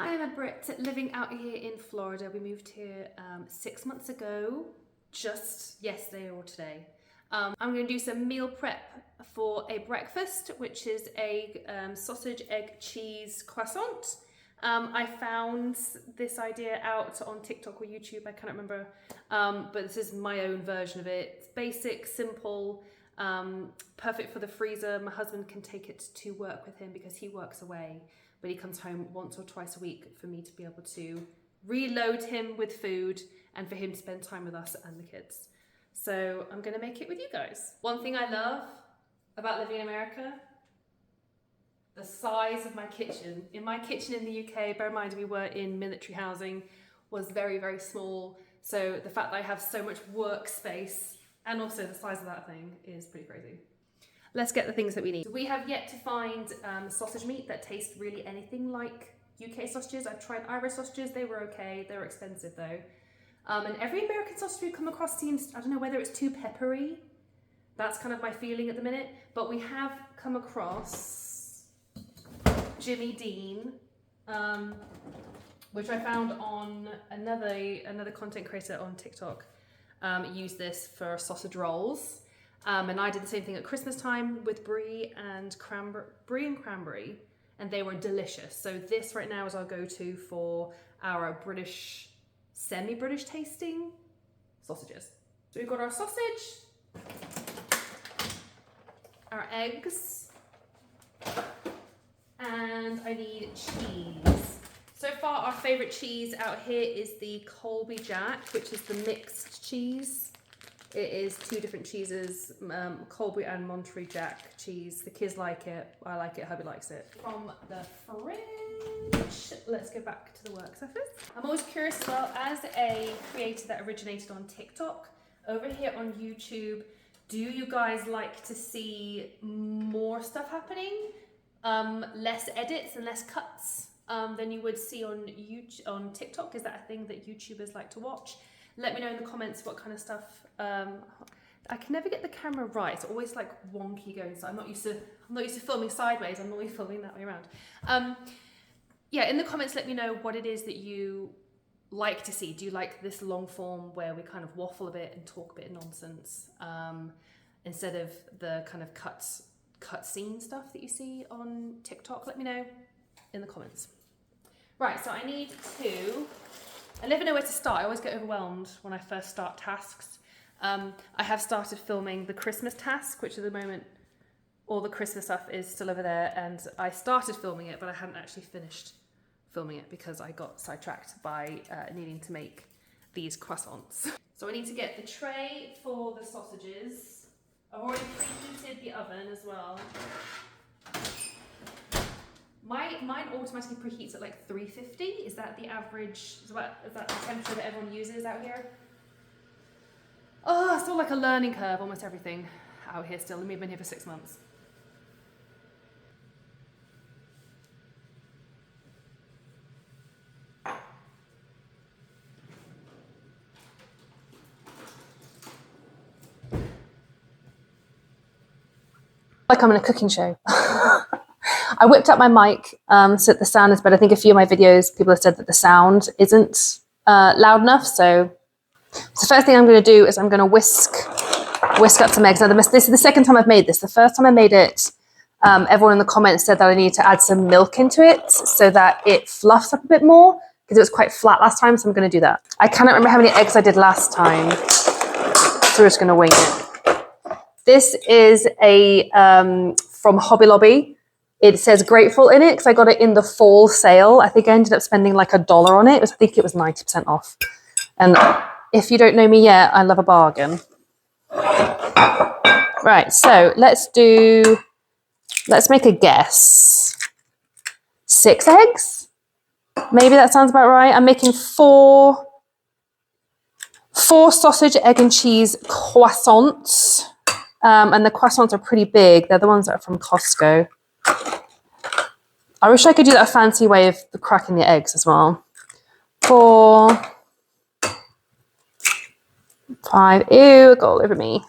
I am a Brit living out here in Florida. We moved here 6 months ago, just yesterday or today. I'm going to do some meal prep for a breakfast, which is a sausage, egg, cheese croissant. I found this idea out on TikTok or YouTube, I can't remember, but this is my own version of it. It's basic, simple, perfect for the freezer. My husband can take it to work with him because he works away, but he comes home once or twice a week for me to be able to reload him with food and for him to spend time with us and the kids. So I'm gonna make it with you guys. One thing I love about living in America, the size of my kitchen. In my kitchen in the UK, bear in mind we were in military housing, was very, very small. So the fact that I have so much workspace and also the size of that thing is pretty crazy. Let's get the things that we need. So we have yet to find sausage meat that tastes really anything like UK sausages. I've tried Irish sausages, they were okay. They were expensive though. And every American sausage we come across seems, I don't know whether it's too peppery. That's kind of my feeling at the minute. But we have come across Jimmy Dean, which I found on another content creator on TikTok. Used this for sausage rolls. And I did the same thing at Christmas time with brie and cranberry, and they were delicious. So this right now is our go-to for our British, semi-British tasting sausages. So we've got our sausage, our eggs, and I need cheese. So far, our favorite cheese out here is the Colby Jack, which is the mixed cheese. It is two different cheeses, Colby and Monterey Jack cheese. The kids like it, I like it, hubby likes it. From the fridge, let's go back to the work surface. I'm always curious as well, as a creator that originated on TikTok, over here on YouTube, do you guys like to see more stuff happening? Less edits and less cuts than you would see on TikTok? Is that a thing that YouTubers like to watch? Let me know in the comments what kind of stuff. I can never get the camera right. It's always like wonky going. So I'm not used to filming sideways. I'm always filming that way around. Yeah, in the comments, let me know what it is that you like to see. Do you like this long form where we kind of waffle a bit and talk a bit of nonsense instead of the kind of cut scene stuff that you see on TikTok? Let me know in the comments. Right, so I need to. I never know where to start. I always get overwhelmed when I first start tasks. I have started filming the Christmas task, which at the moment, all the Christmas stuff is still over there. And I started filming it, but I hadn't actually finished filming it because I got sidetracked by needing to make these croissants. So I need to get the tray for the sausages. I've already preheated the oven as well. Mine automatically preheats at like 350. Is that the average? Is that the temperature that everyone uses out here? Oh, it's all like a learning curve, almost everything out here still. We've been here for 6 months. Like I'm in a cooking show. I whipped up my mic so that the sound is better. I think a few of my videos, people have said that the sound isn't loud enough. So the first thing I'm going to do is I'm going to whisk up some eggs. Now, this is the second time I've made this. The first time I made it, everyone in the comments said that I needed to add some milk into it so that it fluffs up a bit more because it was quite flat last time. So I'm going to do that. I cannot remember how many eggs I did last time. So we're just going to wing it. This is from Hobby Lobby. It says grateful in it because I got it in the fall sale. I think I ended up spending like $1 on it. I think it was 90% off. And if you don't know me yet, I love a bargain. Right, so let's make a guess. 6 eggs? Maybe that sounds about right. I'm making four sausage, egg and cheese croissants. And the croissants are pretty big. They're the ones that are from Costco. I wish I could do that fancy way of cracking the eggs as well. 4, 5, ew, go all over me.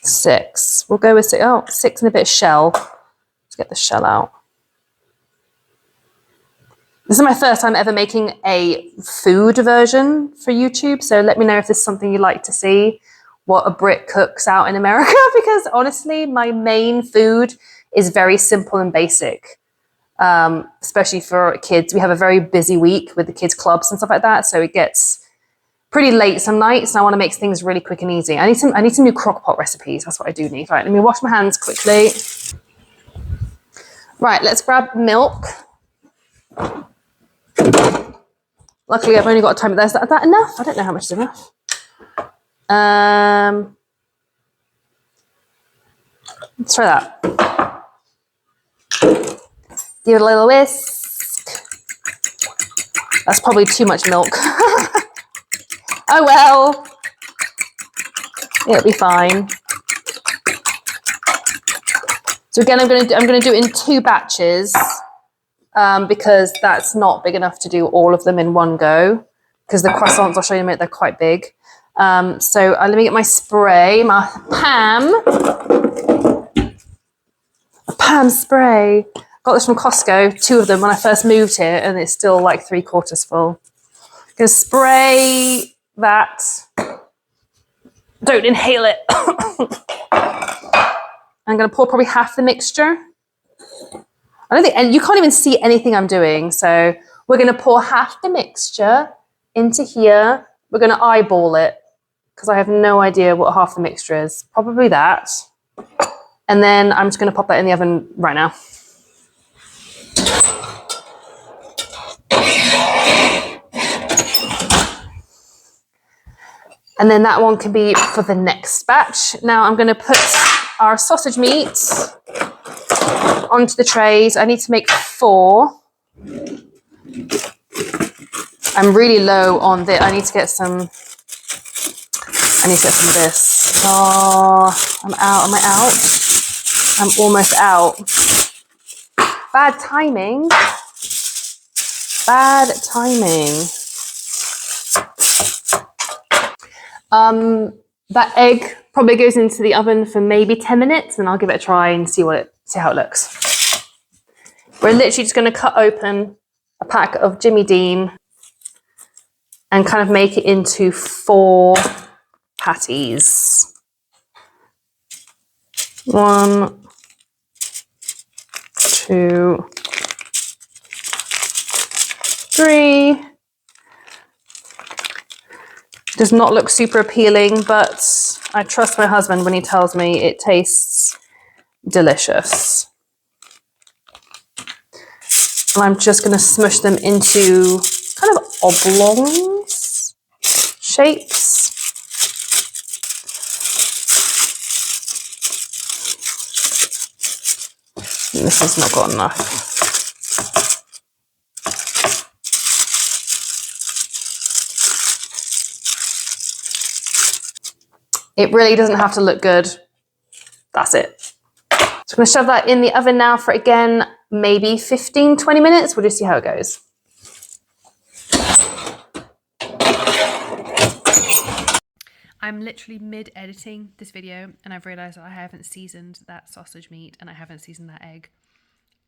6, we'll go with 6, 6 and a bit of shell. Let's get the shell out. This is my first time ever making a food version for YouTube, so let me know if this is something you'd like to see, what a Brit cooks out in America, because honestly, my main food is very simple and basic, especially for kids. We have a very busy week with the kids' clubs and stuff like that, so it gets pretty late some nights, and I want to make things really quick and easy. I need some new crock pot recipes. That's what I do need. Right, let me wash my hands quickly. Right, let's grab milk. Luckily, I've only got a time. Is that enough? I don't know how much is enough. Let's try that. Give it a little whisk. That's probably too much milk. Oh well. It'll be fine. So again, I'm gonna do it in 2 batches. Because that's not big enough to do all of them in one go. Because the croissants, I'll show you in a minute, they're quite big. So let me get my spray, my Pam spray. Got this from Costco, 2 of them when I first moved here, and it's still like 3/4 full. I'm gonna spray that. Don't inhale it. I'm gonna pour probably half the mixture. I don't think, and you can't even see anything I'm doing. So we're going to pour half the mixture into here. We're going to eyeball it because I have no idea what half the mixture is. Probably that. And then I'm just going to pop that in the oven right now. And then that one can be for the next batch. Now I'm going to put our sausage meat onto the trays. I need to make 4. I'm really low on this. I need to get some of this. Oh, I'm out. Am I out? I'm almost out. Bad timing. Bad timing. That egg probably goes into the oven for maybe 10 minutes, and I'll give it a try and see how it looks. We're literally just going to cut open a pack of Jimmy Dean and kind of make it into 4 patties. 1, 2, 3. Does not look super appealing, but I trust my husband when he tells me it tastes delicious. And I'm just going to smush them into kind of oblongs shapes. And this has not got enough. It really doesn't have to look good. That's it. So I'm going to shove that in the oven now for, again, maybe 15-20 minutes. We'll just see how it goes. I'm literally mid-editing this video and I've realised that I haven't seasoned that sausage meat and I haven't seasoned that egg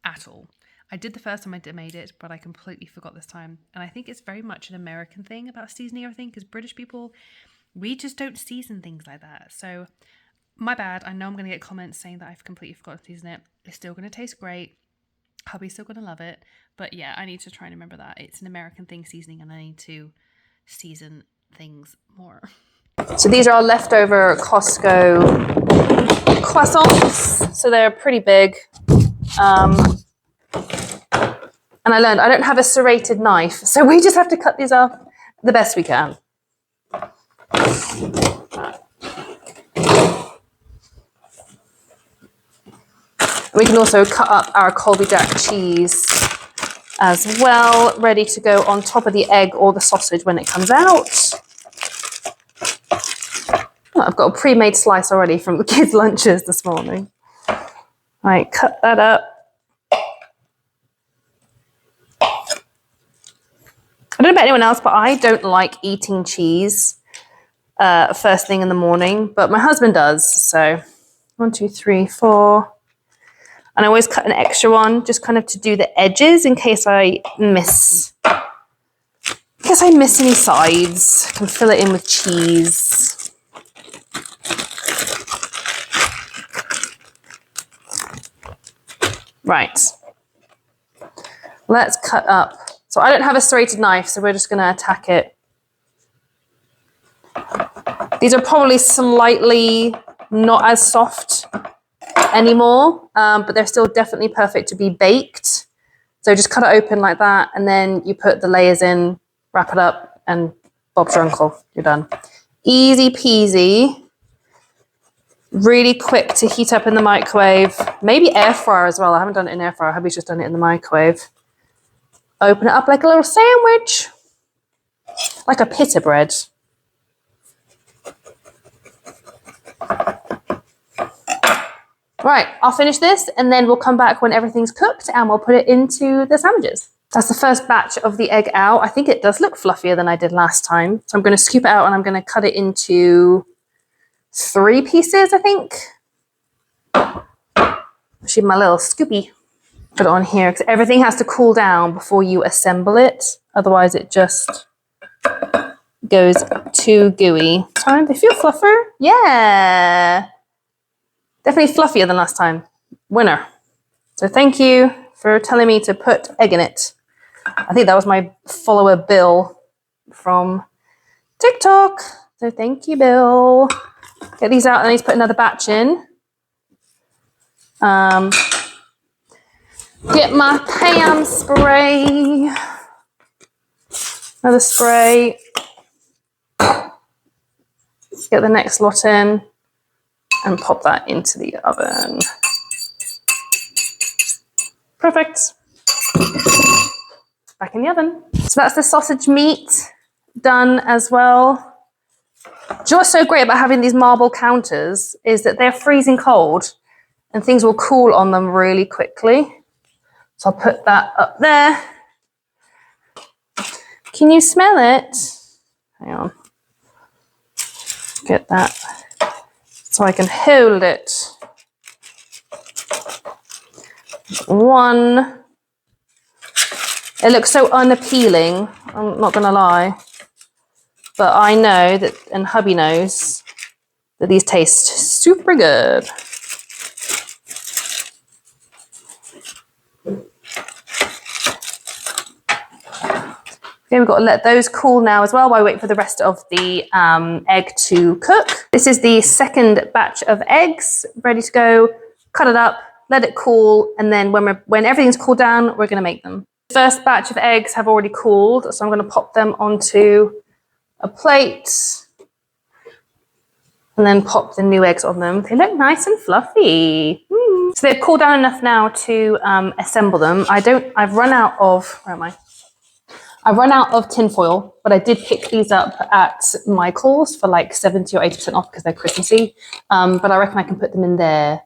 at all. I did the first time I made it, but I completely forgot this time. And I think it's very much an American thing about seasoning everything, because British people, we just don't season things like that. So my bad. I know I'm going to get comments saying that I've completely forgotten to season it. It's still going to taste great. Hubby's still going to love it. But yeah, I need to try and remember that. It's an American thing, seasoning, and I need to season things more. So these are our leftover Costco croissants. So they're pretty big. And I learned I don't have a serrated knife, so we just have to cut these off the best we can. We can also cut up our Colby Jack cheese as well, ready to go on top of the egg or the sausage when it comes out. Oh, I've got a pre-made slice already from the kids' lunches this morning. Right, cut that up. I don't know about anyone else, but I don't like eating cheese first thing in the morning, but my husband does. So 1, 2, 3, 4. And I always cut an extra one just kind of to do the edges in case I miss. In case I miss any sides. I can fill it in with cheese. Right. Let's cut up. So I don't have a serrated knife, so we're just going to attack it. These are probably slightly not as soft anymore, but they're still definitely perfect to be baked. So just cut it open like that, and then you put the layers in, wrap it up, and Bob's your uncle. You're done. Easy peasy. Really quick to heat up in the microwave. Maybe air fryer as well. I haven't done it in air fryer. Hubby's just done it in the microwave. Open it up like a little sandwich. Like a pita bread. Right, I'll finish this and then we'll come back when everything's cooked and we'll put it into the sandwiches. That's the first batch of the egg out. I think it does look fluffier than I did last time. So I'm going to scoop it out and I'm going to cut it into 3 pieces, I think. Actually, my little scoopy. Put it on here because everything has to cool down before you assemble it. Otherwise, it just goes too gooey. They feel fluffier. Yeah. Definitely fluffier than last time. Winner. So thank you for telling me to put egg in it. I think that was my follower Bill from TikTok. So thank you, Bill. Get these out and I need to put another batch in. Get my Pam spray. Another spray. Get the next lot in. And pop that into the oven. Perfect. Back in the oven. So that's the sausage meat done as well. Do you know what's so great about having these marble counters is that they're freezing cold and things will cool on them really quickly. So I'll put that up there. Can you smell it? Hang on. Get that. So I can hold it. One. It looks so unappealing, I'm not gonna lie. But I know that, and hubby knows, that these taste super good. Okay, we've got to let those cool now as well while we wait for the rest of the egg to cook. This is the second batch of eggs, ready to go. Cut it up, let it cool, and then when everything's cooled down, we're gonna make them. The first batch of eggs have already cooled, so I'm gonna pop them onto a plate and then pop the new eggs on them. They look nice and fluffy. So they've cooled down enough now to assemble them. I've run out of, where am I? I've run out of tin foil, but I did pick these up at Michael's for like 70 or 80% off because they're Christmassy. But I reckon I can put them in there.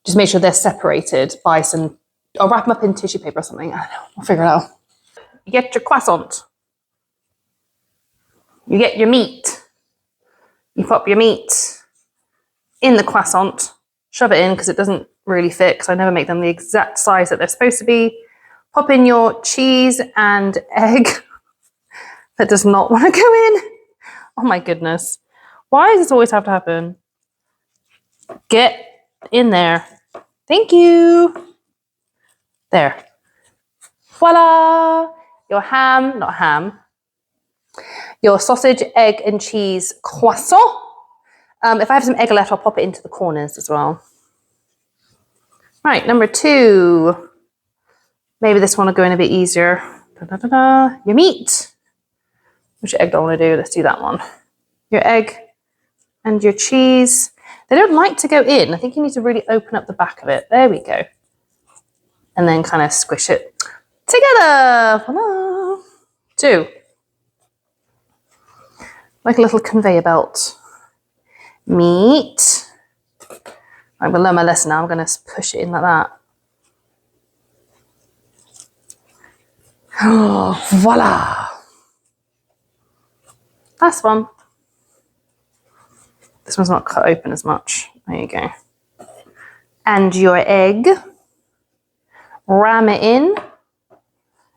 Just make sure they're separated by some, I'll wrap them up in tissue paper or something. I don't know, I'll figure it out. You get your croissant. You get your meat. You pop your meat in the croissant, shove it in because it doesn't really fit because I never make them the exact size that they're supposed to be. Pop in your cheese and egg. That does not want to go in. Oh my goodness. Why does this always have to happen? Get in there. Thank you. There. Voila. Your ham, not ham. Your sausage, egg and cheese croissant. If I have some egg left, I'll pop it into the corners as well. Right, number 2. Maybe this one will go in a bit easier. Your meat. Which egg do I want to do? Let's do that one. Your egg and your cheese. They don't like to go in. I think you need to really open up the back of it. There we go. And then kind of squish it together. Voila. 2. Like a little conveyor belt. Meat. I'm going to learn my lesson now. I'm going to push it in like that. Oh, voila. Last one. This one's not cut open as much. There you go. And your egg. ram it in.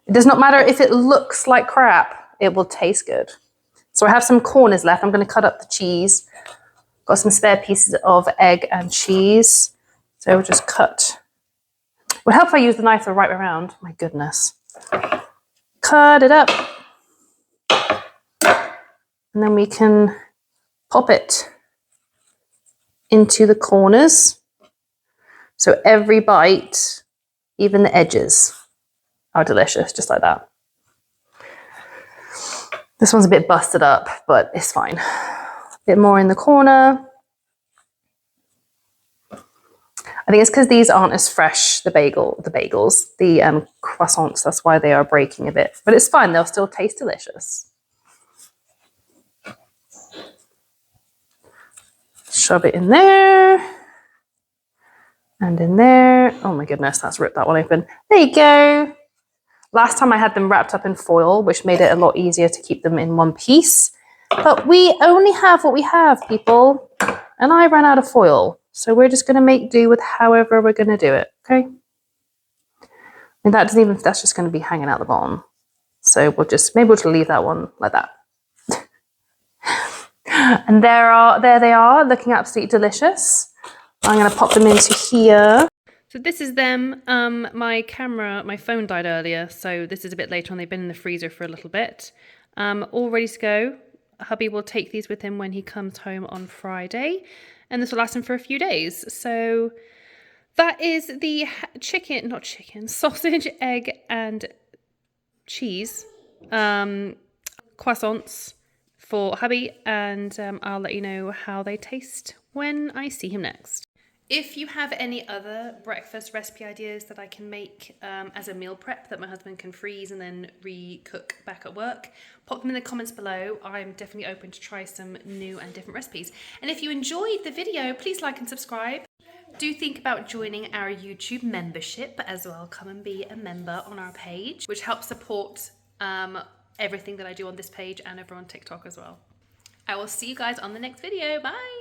It does not matter if it looks like crap, it will taste good. So I have some corners left. I'm going to cut up the cheese. Got some spare pieces of egg and cheese. So we'll just cut. It would help if I use the knife the right way around. My goodness. Cut it up. And then we can pop it into the corners. So every bite, even the edges, are delicious, just like that. This one's a bit busted up, but it's fine. A bit more in the corner. I think it's because these aren't as fresh, the bagels, the croissants, that's why they are breaking a bit. But it's fine, they'll still taste delicious. Shove it in there. And in there. Oh my goodness, that's ripped that one open. There you go. Last time I had them wrapped up in foil, which made it a lot easier to keep them in one piece. But we only have what we have, people. And I ran out of foil. So we're just going to make do with however we're going to do it, okay? And that's just going to be hanging out the bottom. So maybe we'll just leave that one like that. And there they are, looking absolutely delicious. I'm going to pop them into here. So this is them. My phone died earlier, so this is a bit later on. They've been in the freezer for a little bit. All ready to go. Hubby will take these with him when he comes home on Friday, and this will last him for a few days. So that is the sausage, egg, and cheese croissants for hubby, and I'll let you know how they taste when I see him next. If you have any other breakfast recipe ideas that I can make as a meal prep that my husband can freeze and then re-cook back at work, pop them in the comments below. I'm definitely open to try some new and different recipes. And if you enjoyed the video, please like and subscribe. Do think about joining our YouTube membership as well. Come and be a member on our page, which helps support everything that I do on this page and over on TikTok as well. I will see you guys on the next video. Bye!